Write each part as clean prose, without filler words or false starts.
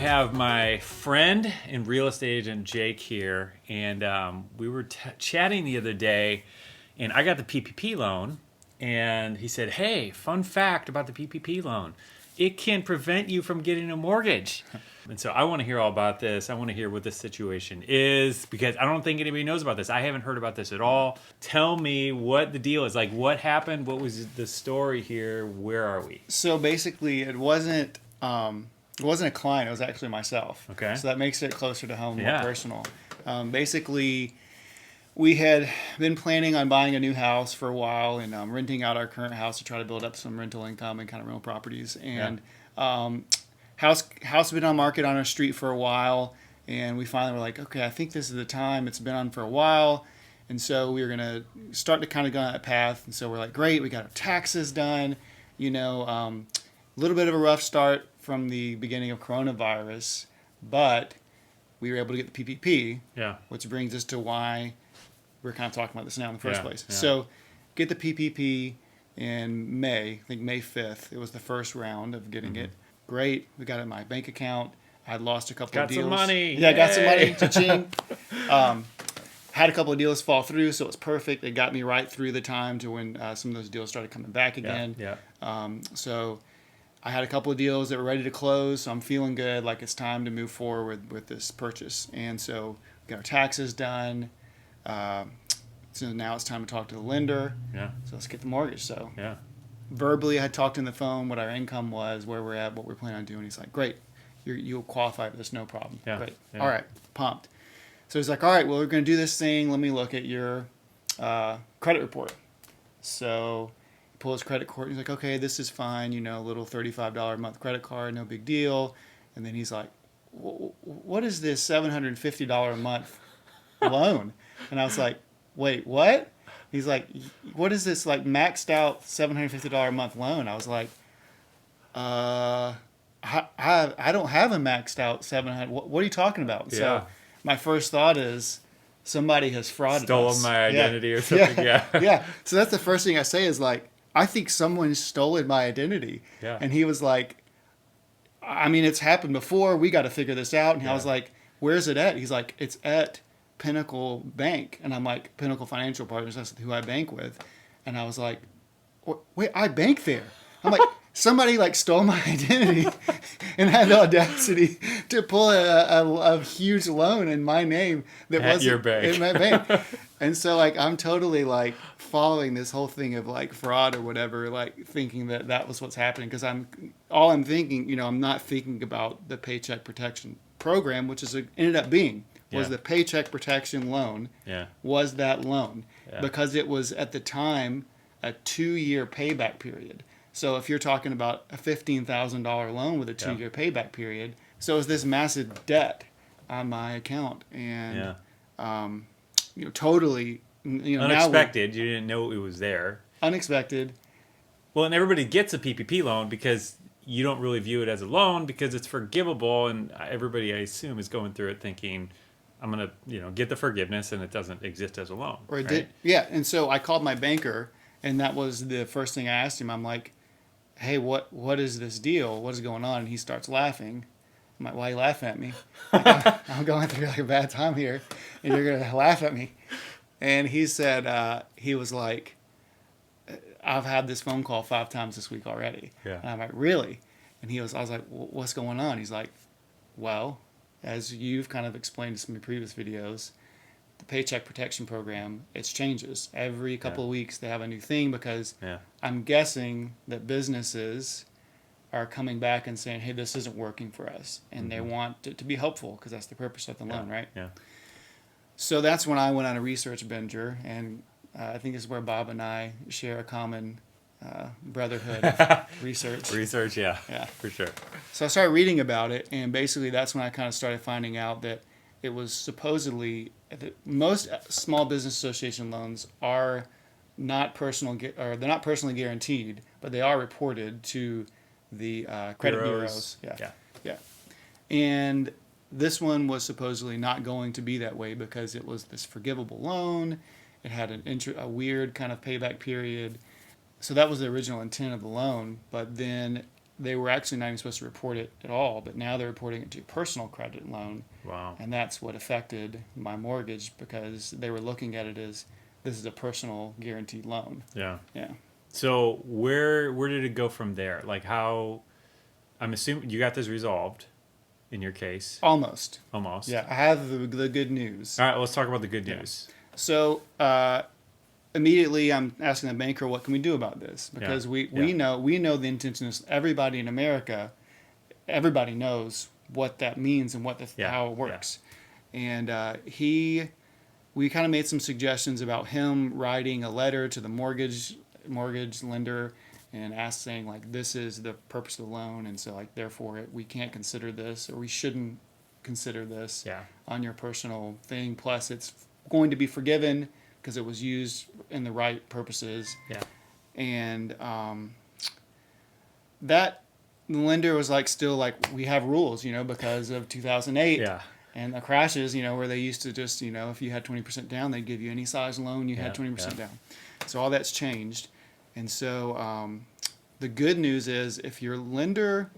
have my friend and real estate agent Jake here, and we were chatting the other day, and I got the PPP loan, and he said, "Hey, fun fact about the PPP loan. It can prevent you from getting a mortgage." And so I want to hear all about this. I want to hear what this situation is, because I don't think anybody knows about this. I haven't heard about this at all. Tell me what the deal is. Like, what happened? What was the story here? Where are we? So basically, it wasn't a client. It was actually myself. Okay. So that makes it closer to home, Yeah. more personal. Basically, we had been planning on buying a new house for a while and renting out our current house to try to build up some rental income and kind of rental properties. And house had been on market on our street for a while, and we finally were like, okay, I think this is the time. It's been on for a while, and so we were gonna start to kind of go on that path. And so we're like, great, we got our taxes done. A little bit of a rough start from the beginning of coronavirus, but we were able to get the PPP. Yeah. Which brings us to why we're kind of talking about this now in the first place. Yeah. So get the PPP in May, I think May 5th. It was the first round of getting it. Great. We got it in my bank account. I had lost a couple of deals. Got some money. Yeah, Yay. got some money. Cha-ching. Had a couple of deals fall through, so it was perfect. It got me right through the time to when some of those deals started coming back again. Yeah. So I had a couple of deals that were ready to close, so I'm feeling good, like it's time to move forward with this purchase. And so we got our taxes done. So now it's time to talk to the lender. Yeah. So let's get the mortgage. So Yeah. verbally, I had talked on the phone what our income was, where we're at, what we're planning on doing. He's like, great, you'll qualify for this, no problem. Yeah. Great. Yeah. All right, pumped. So he's like, all right, well, we're going to do this thing. Let me look at your credit report. So he pulls his credit report. He's like, okay, this is fine. A little $35 a month credit card, no big deal. And then he's like, what is this $750 a month loan? And I was like, wait, what? He's like, what is this like maxed out $750 a month loan? I was like, I don't have a maxed out 700. What are you talking about? Yeah. So my first thought is somebody has frauded Stolen us. my identity or something. Yeah. Yeah. So that's the first thing I say is like, I think someone stolen my identity. Yeah. And he was like, I mean, it's happened before. We got to figure this out. And I was like, where's it at? He's like, it's at Pinnacle Bank. And I'm like, Pinnacle Financial Partners, that's who I bank with. And I was like, wait, I bank there. I'm like, somebody like stole my identity and had the audacity to pull a huge loan in my name that At wasn't your bank. in my bank. And so like, I'm totally like following this whole thing of like fraud or whatever, like thinking that was what's happening. Cause I'm thinking, I'm not thinking about the Paycheck Protection Program, which is ended up being was the Paycheck Protection loan. Yeah. Was that loan Yeah. because it was at the time a 2-year payback period. So if you're talking about a $15,000 loan with a 2-year payback period, so it was this massive debt on my account, and totally Unexpected. You didn't know it was there. Unexpected. Well, and everybody gets a PPP loan because you don't really view it as a loan because it's forgivable, and everybody, I assume, is going through it thinking, I'm gonna, get the forgiveness, and it doesn't exist as a loan. Or it right? did. Yeah, and so I called my banker, and that was the first thing I asked him. I'm like, hey, what is this deal? What is going on? And he starts laughing. I'm like, why are you laughing at me? Like, I'm going through like a bad time here, and you're going to laugh at me. And he said, he was like, I've had this phone call 5 times this week already. Yeah. And I'm like, really? And I was like, what's going on? He's like, well, as you've kind of explained in some of your previous videos, the Paycheck Protection Program, it changes. Every couple of weeks they have a new thing because I'm guessing that businesses are coming back and saying, hey, this isn't working for us. And they want it to be helpful because that's the purpose of the loan, right? Yeah. So that's when I went on a research bender, and I think this is where Bob and I share a common brotherhood of research. Research, yeah, for sure. So I started reading about it, and basically that's when I kind of started finding out that it was supposedly most small business association loans are not they're not personally guaranteed, but they are reported to the credit bureaus. Yeah. And this one was supposedly not going to be that way because it was this forgivable loan. It had a weird kind of payback period. So that was the original intent of the loan. But then they were actually not even supposed to report it at all, but now they're reporting it to personal credit loan. Wow. And that's what affected my mortgage because they were looking at it as this is a personal guaranteed loan. Yeah. Yeah. So where did it go from there? Like how, I'm assuming you got this resolved in your case. Almost. Almost. Yeah. I have the good news. All right, let's talk about the good news. So immediately I'm asking the banker, what can we do about this? Because we know the intention is everybody in America, everybody knows what that means and how it works. And we kind of made some suggestions about him writing a letter to the mortgage lender and saying like this is the purpose of the loan, and so like therefore we can't consider this or we shouldn't consider this on your personal thing. Plus it's going to be forgiven because it was used in the right purposes. Yeah. And that the lender was like still like we have rules, because of 2008. Yeah. And the crashes, where they used to just, if you had 20% down, they'd give you any size loan you had 20% down. So all that's changed. And so the good news is if your lender,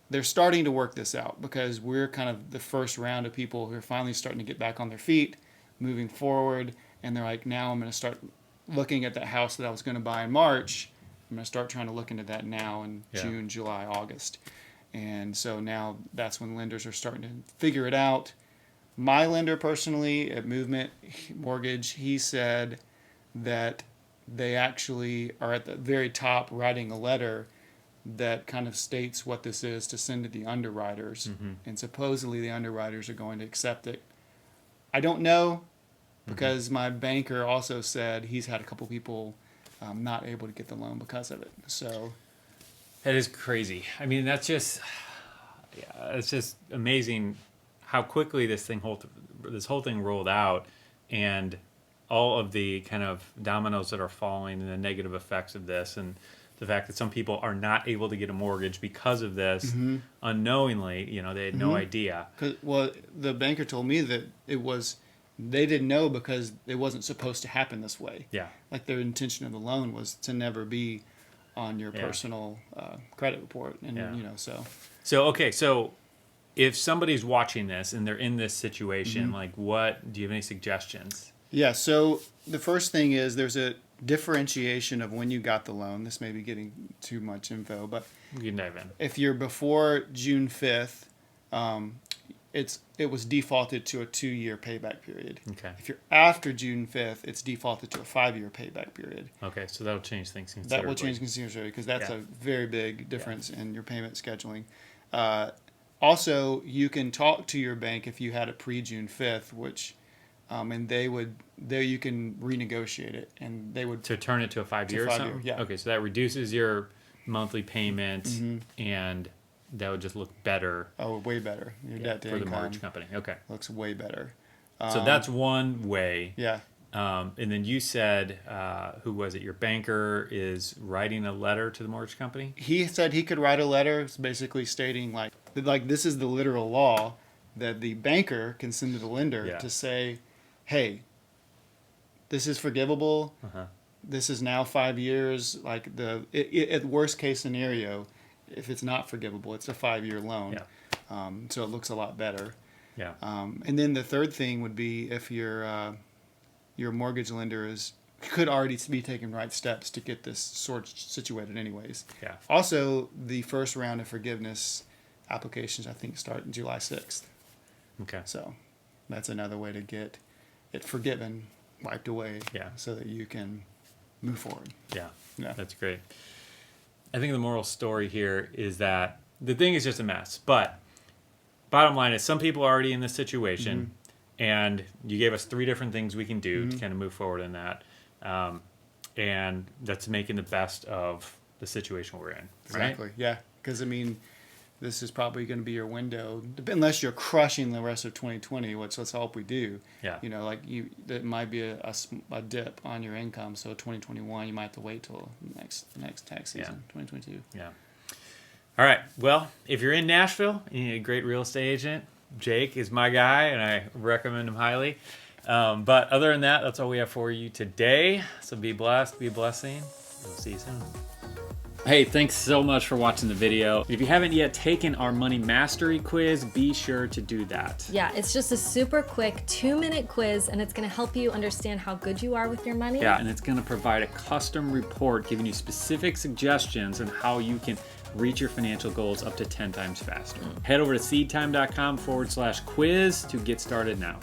they're starting to work this out because we're kind of the first round of people who are finally starting to get back on their feet, moving forward. And they're like, now I'm going to start looking at that house that I was going to buy in March. I'm going to start trying to look into that now in June, July, August. And so now that's when lenders are starting to figure it out. My lender personally at Movement Mortgage, he said that they actually are at the very top writing a letter that kind of states what this is to send to the underwriters. Mm-hmm. And supposedly the underwriters are going to accept it. I don't know because my banker also said he's had a couple people not able to get the loan because of it. So that is crazy. I mean, it's just amazing how quickly this whole thing rolled out, and all of the kind of dominoes that are falling and the negative effects of this, and the fact that some people are not able to get a mortgage because of this unknowingly. They had no idea. Well, the banker told me that they didn't know because it wasn't supposed to happen this way. Yeah. Like their intention of the loan was to never be on your personal credit report. And, So if somebody's watching this and they're in this situation, like do you have any suggestions? Yeah. So the first thing is there's a differentiation of when you got the loan. This may be getting too much info, but you can dive in. If you're before June 5th, it was defaulted to a 2-year payback period. Okay. If you're after June 5th, it's defaulted to a 5-year payback period. Okay, so that'll change things considerably. That will change considerably because that's a very big difference in your payment scheduling. Also, you can talk to your bank if you had it pre-June 5th, which, and you can renegotiate it, and they would to turn it to a 5-year or something. Yeah. Okay, so that reduces your monthly payment and that would just look better. Oh, way better. Your debt to for income the mortgage company. Okay. Looks way better. So that's one way. Yeah. And then you said, who was it? Your banker is writing a letter to the mortgage company? He said he could write a letter basically stating like this is the literal law that the banker can send to the lender to say, hey, this is forgivable. This is now 5 years. Like at worst case scenario, if it's not forgivable, it's a 5-year loan. Yeah. So it looks a lot better. Yeah. And then the third thing would be if your mortgage lender could already be taking right steps to get this sort situated anyways. Yeah. Also, the first round of forgiveness applications, I think, start July 6th. Okay. So that's another way to get it forgiven, wiped away, so that you can move forward. Yeah. That's great. I think the moral story here is that the thing is just a mess. But bottom line is some people are already in this situation, and you gave us 3 different things we can do to kind of move forward in that. And that's making the best of the situation we're in. Right? Exactly. Yeah. Because, this is probably going to be your window, unless you're crushing the rest of 2020, which let's hope we do. Yeah. That might be a dip on your income. So 2021, you might have to wait till next tax season, 2022. Yeah. All right. Well, if you're in Nashville and you need a great real estate agent, Jake is my guy, and I recommend him highly. But other than that, that's all we have for you today. So be blessed, be a blessing. We'll see you soon. Hey, thanks so much for watching the video. If you haven't yet taken our money mastery quiz, be sure to do that. Yeah, it's just a super quick 2-minute quiz, and it's gonna help you understand how good you are with your money. Yeah, and it's gonna provide a custom report giving you specific suggestions on how you can reach your financial goals up to 10 times faster. Head over to seedtime.com/quiz to get started now.